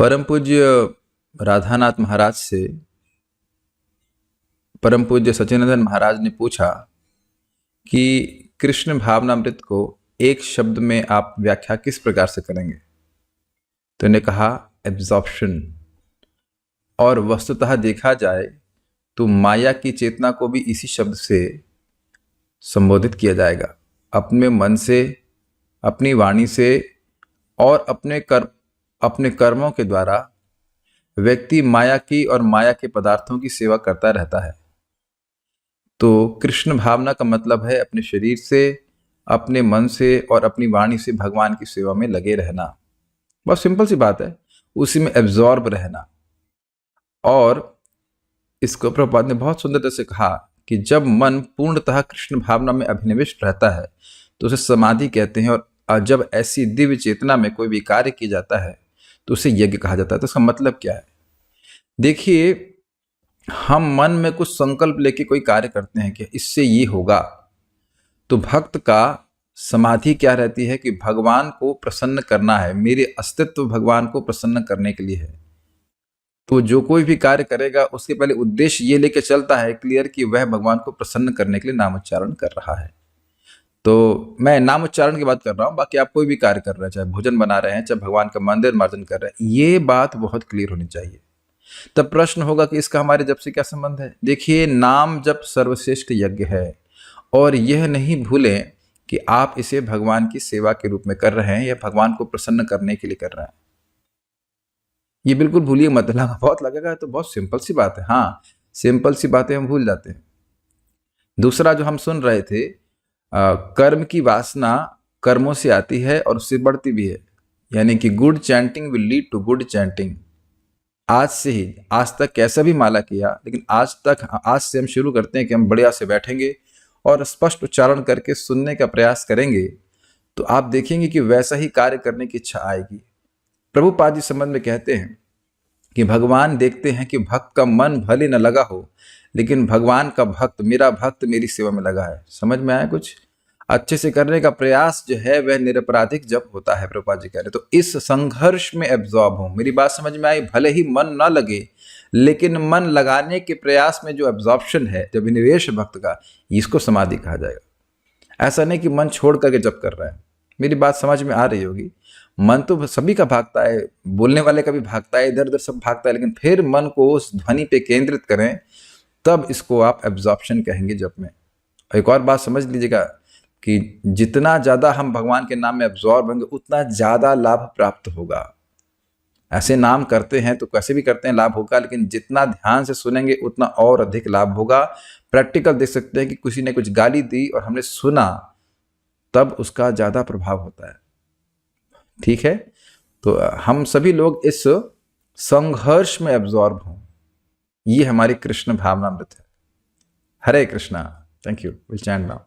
परम पूज्य राधानाथ महाराज से परम पूज्य सच्चिदानंद महाराज ने पूछा कि कृष्ण भावनामृत को एक शब्द में आप व्याख्या किस प्रकार से करेंगे। तो इन्हें कहा एब्जॉर्प्शन। और वस्तुतः देखा जाए तो माया की चेतना को भी इसी शब्द से संबोधित किया जाएगा। अपने मन से, अपनी वाणी से और अपने कर्मों के द्वारा व्यक्ति माया की और माया के पदार्थों की सेवा करता रहता है। तो कृष्ण भावना का मतलब है अपने शरीर से, अपने मन से और अपनी वाणी से भगवान की सेवा में लगे रहना। बहुत सिंपल सी बात है, उसी में एब्जॉर्ब रहना। और इसको प्रभुपाद ने बहुत सुंदरता से कहा कि जब मन पूर्णतः कृष्ण भावना में अभिनिविष्ट रहता है तो उसे समाधि कहते हैं। और जब ऐसी दिव्य चेतना में कोई भी कार्य किया जाता है तो उसे यज्ञ कहा जाता है। तो इसका मतलब क्या है? देखिए, हम मन में कुछ संकल्प लेके कोई कार्य करते हैं कि इससे ये होगा। तो भक्त का समाधि क्या रहती है कि भगवान को प्रसन्न करना है, मेरे अस्तित्व भगवान को प्रसन्न करने के लिए है। तो जो कोई भी कार्य करेगा उसके पहले उद्देश्य ये लेके चलता है क्लियर कि वह भगवान को प्रसन्न करने के लिए नाम उच्चारण कर रहा है। तो मैं नाम उच्चारण की बात कर रहा हूँ, बाकी आप कोई भी कार्य कर रहे हैं, चाहे भोजन बना रहे हैं, चाहे भगवान का मंदिर मार्जन कर रहे हैं, ये बात बहुत क्लियर होनी चाहिए। तब प्रश्न होगा कि इसका हमारे जप से क्या संबंध है। देखिए, नाम जप सर्वश्रेष्ठ यज्ञ है और यह नहीं भूलें कि आप इसे भगवान की सेवा के रूप में कर रहे हैं या भगवान को प्रसन्न करने के लिए कर रहे हैं। ये बिल्कुल भूलिए मत। बहुत लगेगा तो बहुत सिंपल सी बात है। हाँ, सिंपल सी बातें हम भूल जाते हैं। दूसरा जो हम सुन रहे थे, कर्म की वासना कर्मों से आती है और उससे बढ़ती भी है। यानी कि good chanting will lead to good chanting. आज से ही, आज तक कैसा भी माला किया, लेकिन आज से हम शुरू करते हैं कि हम बढ़िया से बैठेंगे और स्पष्ट उच्चारण करके सुनने का प्रयास करेंगे तो आप देखेंगे कि वैसा ही कार्य करने की इच्छा आएगी। प्रभुपाद जी संबंध में कहते हैं कि भगवान देखते हैं कि भक्त का मन भले न लगा हो, लेकिन भगवान का भक्त, मेरा भक्त मेरी सेवा में लगा है। समझ में आया? कुछ अच्छे से करने का प्रयास जो है वह निरपराधिक जब होता है। प्रभुपाद जी कह रहे तो इस संघर्ष में एब्जॉर्ब हो। मेरी बात समझ में आई? भले ही मन ना लगे, लेकिन मन लगाने के प्रयास में जो एब्जॉर्प्शन है, जब निवेश भक्त का, इसको समाधि कहा जाएगा। ऐसा नहीं कि मन छोड़ करके जब कर रहे हैं। मेरी बात समझ में आ रही होगी। मन तो सभी का भागता है, बोलने वाले का भी भागता है, इधर उधर सब भागता है, लेकिन फिर मन को उस ध्वनि पे केंद्रित करें तब इसको आप एब्जॉर्प्शन कहेंगे जप में। एक और बात समझ लीजिएगा कि जितना ज़्यादा हम भगवान के नाम में एब्जॉर्ब होंगे उतना ज़्यादा लाभ प्राप्त होगा। ऐसे नाम करते हैं तो कैसे भी करते हैं, लाभ होगा, लेकिन जितना ध्यान से सुनेंगे उतना और अधिक लाभ होगा। प्रैक्टिकल देख सकते हैं कि किसी ने कुछ गाली दी और हमने सुना, तब उसका ज़्यादा प्रभाव होता है। ठीक है? तो हम सभी लोग इस संघर्ष में एब्जॉर्ब हों, ये हमारी कृष्ण भावनामृत है। Hare Krishna. Thank you. Will chant now.